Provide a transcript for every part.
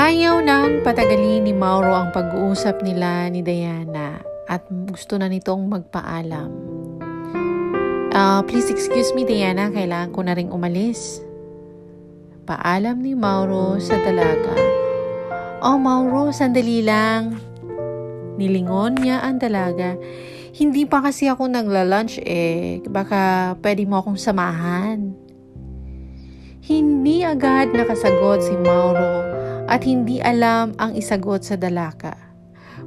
Ayaw nang patagalin ni Mauro ang pag-uusap nila ni Diana at gusto na nitong magpaalam. Please excuse me Diana, kailangan ko na ring umalis. Paalam ni Mauro sa dalaga. Oh Mauro, sandali lang. Nilingon niya ang dalaga. Hindi pa kasi ako nagla-lunch baka pwede mo akong samahan. Hindi agad nakasagot si Mauro at hindi alam ang isagot sa dalaga.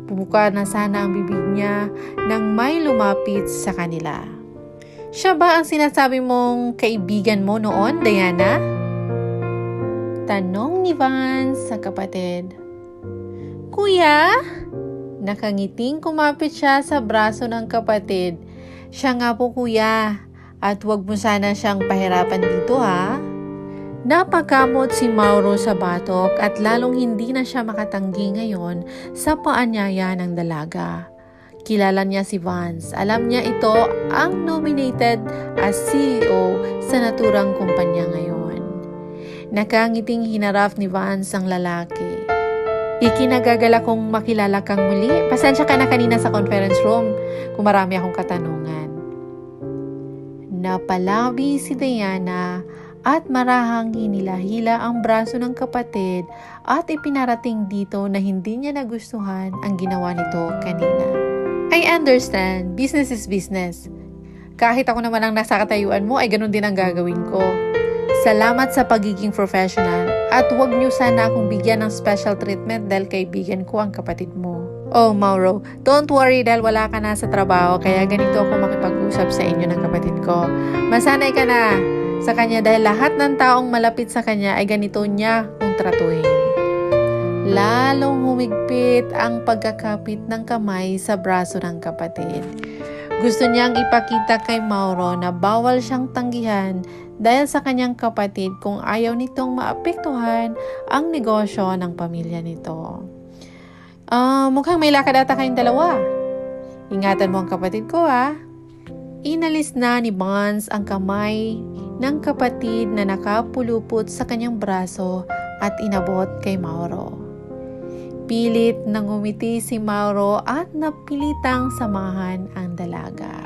Bumuka na sana ang bibig niya nang may lumapit sa kanila. Siya ba ang sinasabi mong kaibigan mo noon, Diana? Tanong ni Vance sa kapatid. Kuya? Nakangiting kumapit siya sa braso ng kapatid. Siya nga po kuya, at huwag mo sana siyang pahirapan dito ha. Napakamot si Mauro sa batok at lalong hindi na siya makatanggi ngayon sa paanyaya ng dalaga. Kilala niya si Vance. Alam niya ito ang nominated as CEO sa naturang kumpanya ngayon. Nakangiting hinarap ni Vance ang lalaki. Ikinagagala kong makilala kang muli. Pasensya ka na kanina sa conference room kung marami akong katanungan. Napalabi si Diana at marahang hinila-hila ang braso ng kapatid at ipinarating dito na hindi niya nagustuhan ang ginawa nito kanina. I understand, business is business. Kahit ako naman ang nasa katayuan mo ay ganun din ang gagawin ko. Salamat sa pagiging professional at huwag niyo sana akong bigyan ng special treatment dahil kaibigan ko ang kapatid mo. Oh Mauro, don't worry dahil wala ka na sa trabaho kaya ganito ako makipag-usap sa inyo ng kapatid ko. Masanay ka na sa kanya dahil lahat ng taong malapit sa kanya ay ganito niya kung tratuhin. Lalong humigpit ang pagkakapit ng kamay sa braso ng kapatid. Gusto niyang ipakita kay Mauro na bawal siyang tanggihan dahil sa kanyang kapatid kung ayaw nitong maapektuhan ang negosyo ng pamilya nito. Mukhang may lakad ata kayong dalawa. Ingatan mo ang kapatid ko ha. Inalis na ni Vance ang kamay ng kapatid na nakapulupot sa kanyang braso at inabot kay Mauro. Pilit nang ngumiti si Mauro at napilitang samahan ang dalaga.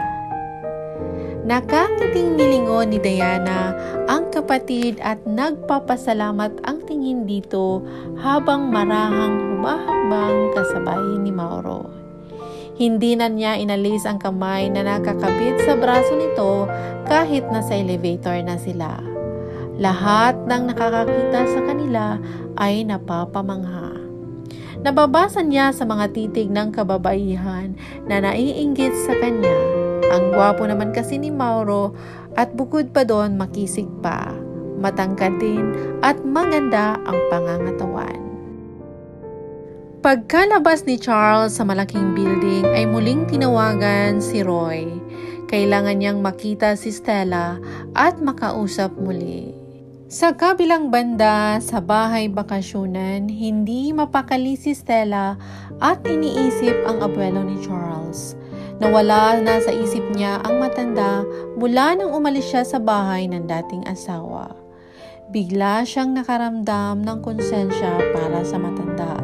Nakangiting nilingon ni Diana ang kapatid at nagpapasalamat ang tingin dito habang marahang humahambang kasabay ni Mauro. Hindi na niya inalis ang kamay na nakakabit sa braso nito kahit nasa elevator na sila. Lahat ng nakakakita sa kanila ay napapamangha. Nababasa niya sa mga titig ng kababaihan na naiinggit sa kanya. Ang gwapo naman kasi ni Mauro at bukod pa doon makisig pa, matangkad din at maganda ang pangangatawan. Pagkalabas ni Charles sa malaking building ay muling tinawagan si Roy. Kailangan niyang makita si Stella at makausap muli. Sa kabilang banda, sa bahay bakasyunan, hindi mapakali si Stella at iniisip ang abuelo ni Charles. Nawala na sa isip niya ang matanda mula nang umalis siya sa bahay ng dating asawa. Bigla siyang nakaramdam ng konsensya para sa matanda.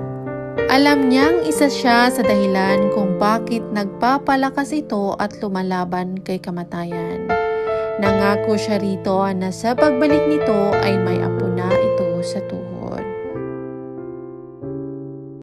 Alam niyang isa siya sa dahilan kung bakit nagpapalakas ito at lumalaban kay kamatayan. Nangako siya rito na sa pagbalik nito ay may apo na ito sa tuwa.